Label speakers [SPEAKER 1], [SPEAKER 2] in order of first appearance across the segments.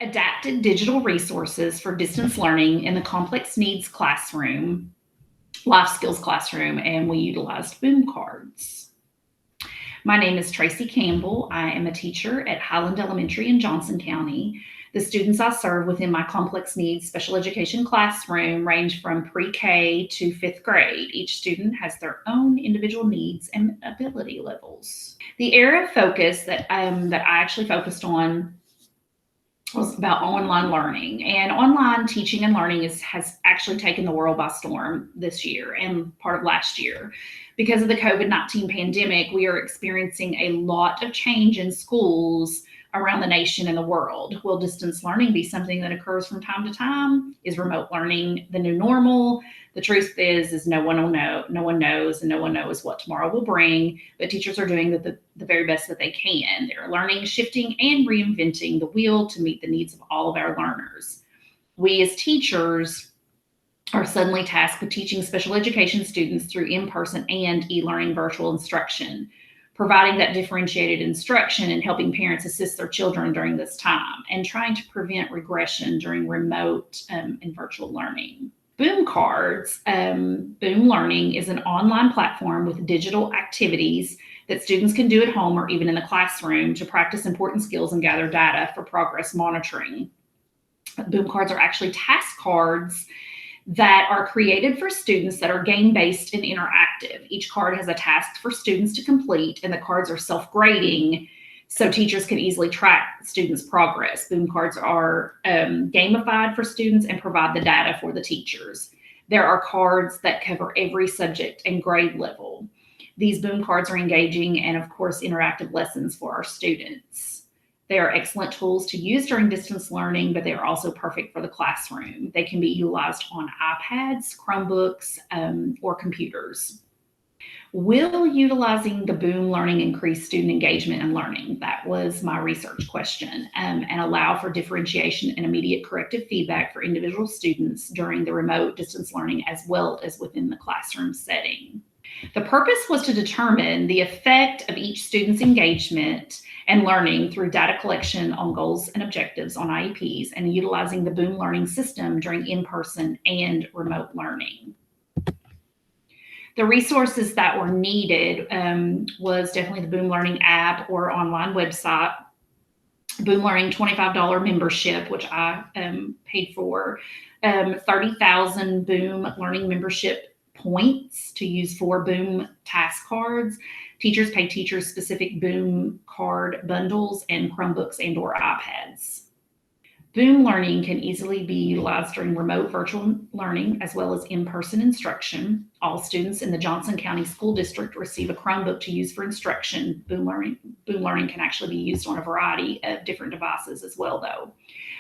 [SPEAKER 1] Adapted digital resources for distance learning in the complex needs classroom, life skills classroom, and we utilized boom cards. My name is Traci Campbell. I am a teacher at Highland Elementary in Johnson County. The students I serve within my complex needs special education classroom range from pre-K to fifth grade. Each student has their own individual needs and ability levels. The area of focus that I actually focused on was about online learning, and online teaching and learning has actually taken the world by storm this year and part of last year. Because of the COVID-19 pandemic, we are experiencing a lot of change in schools around the nation and the world. Will distance learning be something that occurs from time to time? Is remote learning the new normal? The truth is no one will know. No one knows, and no one knows what tomorrow will bring. But teachers are doing the very best that they can. They're learning, shifting, and reinventing the wheel to meet the needs of all of our learners. We as teachers are suddenly tasked with teaching special education students through in-person and e-learning virtual instruction, providing that differentiated instruction and helping parents assist their children during this time, and trying to prevent regression during remote and virtual learning. Boom Cards, Boom Learning is an online platform with digital activities that students can do at home or even in the classroom to practice important skills and gather data for progress monitoring. Boom Cards are actually task cards that are created for students that are game-based and interactive. Each card has a task for students to complete, and the cards are self-grading so teachers can easily track students' progress. Boom cards are gamified for students and provide the data for the teachers. There are cards that cover every subject and grade level. These boom cards are engaging and, of course, interactive lessons for our students. They are excellent tools to use during distance learning, but they are also perfect for the classroom. They can be utilized on iPads, Chromebooks, or computers. Will utilizing the Boom Learning increase student engagement and learning? That was my research question, and allow for differentiation and immediate corrective feedback for individual students during the remote distance learning as well as within the classroom setting. The purpose was to determine the effect of each student's engagement and learning through data collection on goals and objectives on IEPs and utilizing the Boom Learning system during in-person and remote learning. The resources that were needed was definitely the Boom Learning app or online website, Boom Learning $25 membership, which I paid for, 30,000 Boom Learning membership points to use for Boom task cards. Teachers pay teachers specific Boom card bundles and Chromebooks and or iPads. Boom Learning can easily be utilized during remote virtual learning as well as in-person instruction. All students in the Johnson County School District receive a Chromebook to use for instruction. Boom Learning can actually be used on a variety of different devices as well, though.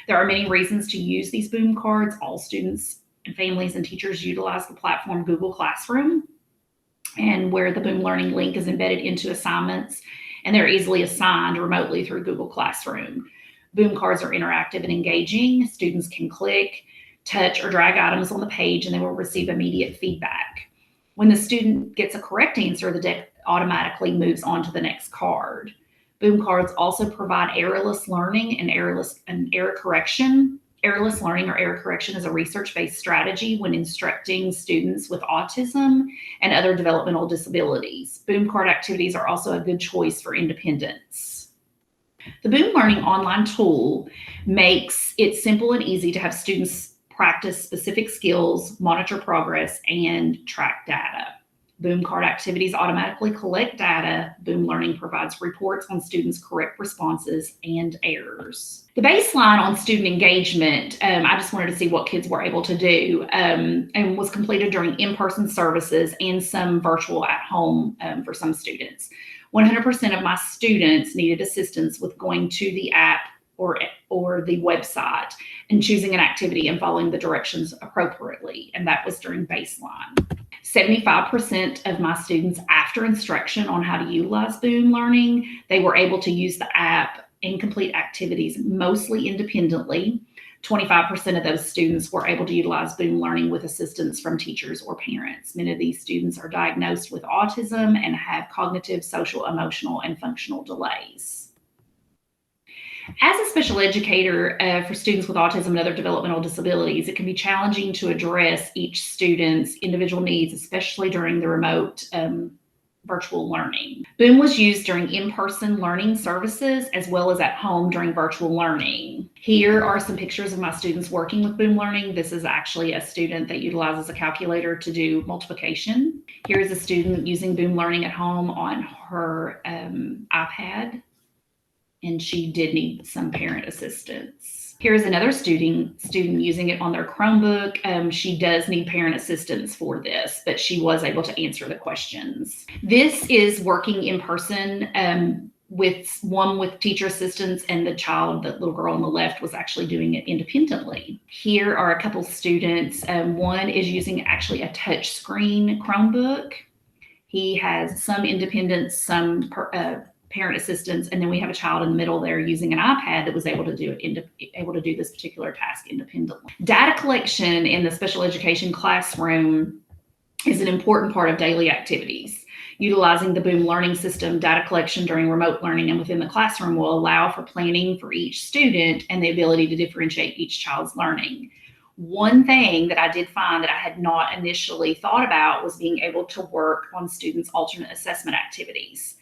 [SPEAKER 1] There are many reasons to use these Boom cards. All students and families and teachers utilize the platform Google Classroom, and where the Boom Learning link is embedded into assignments, and they're easily assigned remotely through Google Classroom. Boom cards are interactive and engaging. Students can click, touch, or drag items on the page, and they will receive immediate feedback. When the student gets a correct answer, the deck automatically moves on to the next card. Boom cards also provide errorless learning and error correction. Errorless learning or error correction is a research-based strategy when instructing students with autism and other developmental disabilities. Boom card activities are also a good choice for independence. The Boom Learning online tool makes it simple and easy to have students practice specific skills, monitor progress, and track data. Boom card activities automatically collect data. Boom Learning provides reports on students' correct responses and errors. The baseline on student engagement, I just wanted to see what kids were able to do, and was completed during in-person services and some virtual at home for some students. 100% of my students needed assistance with going to the app or the website and choosing an activity and following the directions appropriately, and that was during baseline. 75% of my students, after instruction on how to utilize Boom Learning, they were able to use the app and complete activities mostly independently. 25% of those students were able to utilize Boom Learning with assistance from teachers or parents. Many of these students are diagnosed with autism and have cognitive, social, emotional, and functional delays. As a special educator for students with autism and other developmental disabilities, it can be challenging to address each student's individual needs, especially during the remote virtual learning. Boom was used during in-person learning services as well as at home during virtual learning. Here are some pictures of my students working with Boom Learning. This is actually a student that utilizes a calculator to do multiplication. Here is a student using Boom Learning at home on her iPad, and she did need some parent assistance. Here's another student using it on their Chromebook. She does need parent assistance for this, but she was able to answer the questions. This is working in person with teacher assistance, and the little girl on the left was actually doing it independently. Here are a couple students. One is using actually a touch screen Chromebook. He has some independence, some parent assistance, and then we have a child in the middle there using an iPad that was able to do this particular task independently. Data collection in the special education classroom is an important part of daily activities. Utilizing the Boom learning system, data collection during remote learning and within the classroom will allow for planning for each student and the ability to differentiate each child's learning. One thing that I did find that I had not initially thought about was being able to work on students' alternate assessment activities.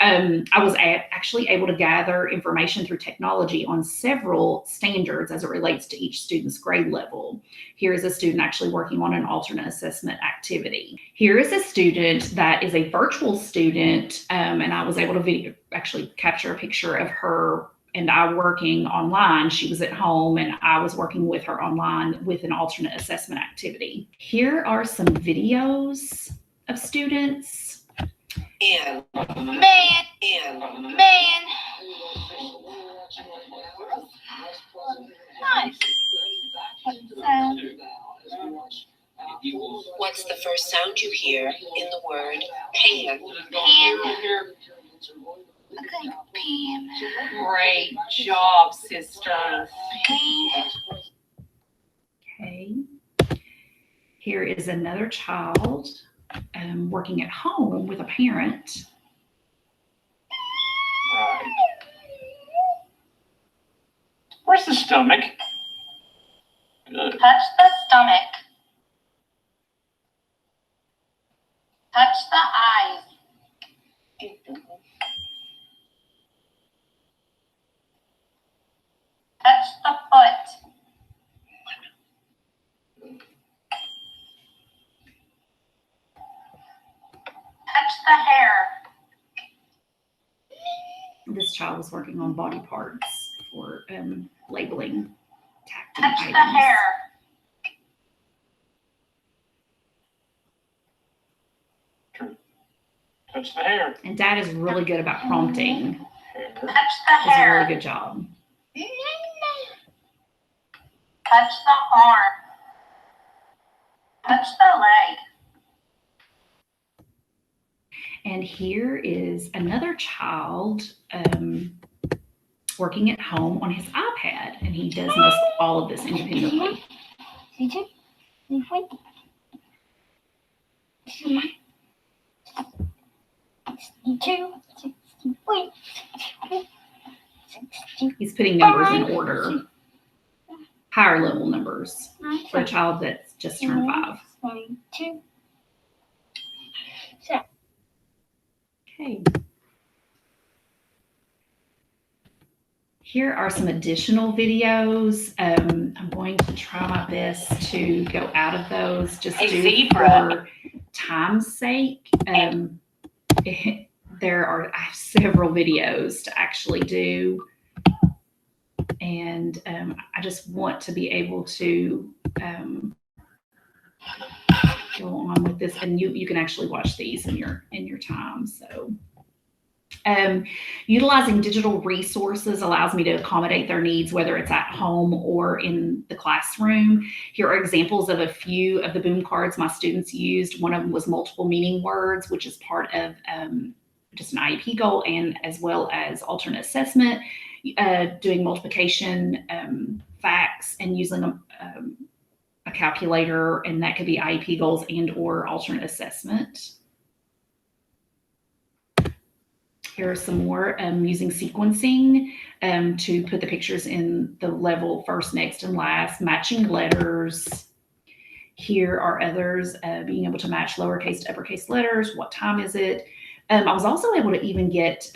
[SPEAKER 1] I was actually able to gather information through technology on several standards as it relates to each student's grade level. Here is a student actually working on an alternate assessment activity. Here is a student that is a virtual student, and I was able to actually capture a picture of her and I working online. She was at home and I was working with her online with an alternate assessment activity. Here are some videos of students.
[SPEAKER 2] Man. Nice. What's the first sound you hear in the word pan? Okay, pan.
[SPEAKER 3] Great job, sister.
[SPEAKER 1] Okay. Here is another child working at home with a parent.
[SPEAKER 3] Right. Where's the stomach? Good.
[SPEAKER 2] Touch the stomach. Touch the eyes. Touch the foot. Touch the hair.
[SPEAKER 1] This child was working on body parts for labeling tactile
[SPEAKER 2] Touch
[SPEAKER 1] items.
[SPEAKER 2] the hair.
[SPEAKER 3] Touch the hair.
[SPEAKER 1] And Dad is really good about prompting.
[SPEAKER 2] Touch the
[SPEAKER 1] Does a
[SPEAKER 2] hair.
[SPEAKER 1] really good job.
[SPEAKER 2] Touch the arm. Touch the leg.
[SPEAKER 1] And here is another child working at home on his iPad, and he does most all of this independently. He's putting numbers in order, higher level numbers for a child that's just turned 5. Okay. Here are some additional videos. I'm going to try my best to go out of those just for time's sake. I have several videos to actually do, and I just want to be able to go on with this, and you can actually watch these in your time. So utilizing digital resources allows me to accommodate their needs, whether it's at home or in the classroom. Here are examples of a few of the Boom cards my students used. One of them was multiple meaning words, which is part of just an IEP goal, and as well as alternate assessment, doing multiplication, facts, and using a calculator, and that could be IEP goals and or alternate assessment. Here are some more using sequencing to put the pictures in the level first, next, and last, matching letters. Here are others, being able to match lowercase to uppercase letters. What time is it? I was also able to even get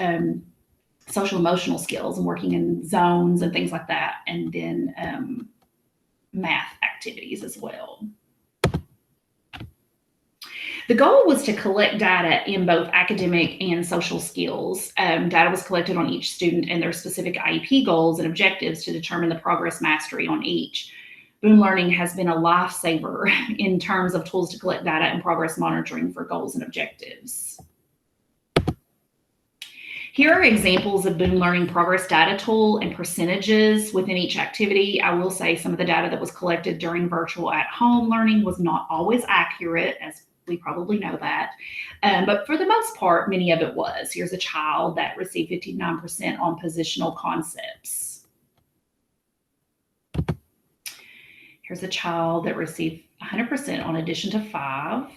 [SPEAKER 1] social emotional skills and working in zones and things like that, and then math activities as well. The goal was to collect data in both academic and social skills. Data was collected on each student and their specific IEP goals and objectives to determine the progress mastery on each. Boom Learning has been a lifesaver in terms of tools to collect data and progress monitoring for goals and objectives. Here are examples of Boom Learning progress data tool and percentages within each activity. I will say some of the data that was collected during virtual at-home learning was not always accurate, as we probably know that. But for the most part, many of it was. Here's a child that received 59% on positional concepts. Here's a child that received 100% on addition to 5.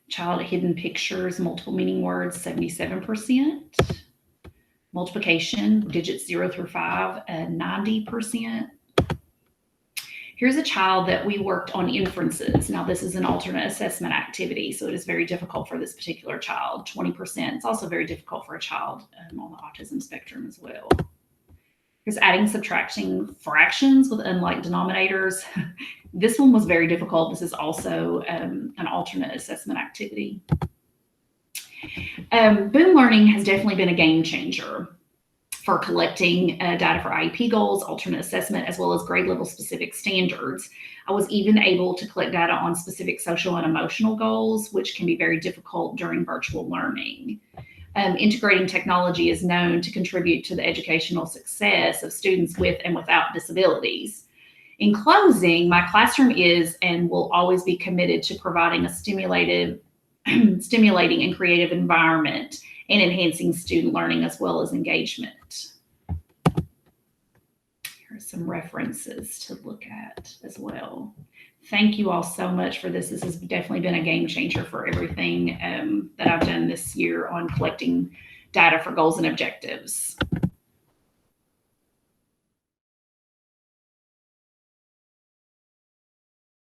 [SPEAKER 1] Child hidden pictures, multiple meaning words, 77%. Multiplication, digits 0 through 5, 90%. Here's a child that we worked on inferences. Now, this is an alternate assessment activity, so it is very difficult for this particular child, 20%. It's also very difficult for a child on the autism spectrum as well. Here's adding, subtracting fractions with unlike denominators. This one was very difficult. This is also an alternate assessment activity. Boom Learning has definitely been a game changer for collecting data for IEP goals, alternate assessment, as well as grade level specific standards. I was even able to collect data on specific social and emotional goals, which can be very difficult during virtual learning. Integrating technology is known to contribute to the educational success of students with and without disabilities. In closing, my classroom is and will always be committed to providing a stimulating and creative environment and enhancing student learning as well as engagement. Here are some references to look at as well. Thank you all so much for this. This has definitely been a game changer for everything that I've done this year on collecting data for goals and objectives.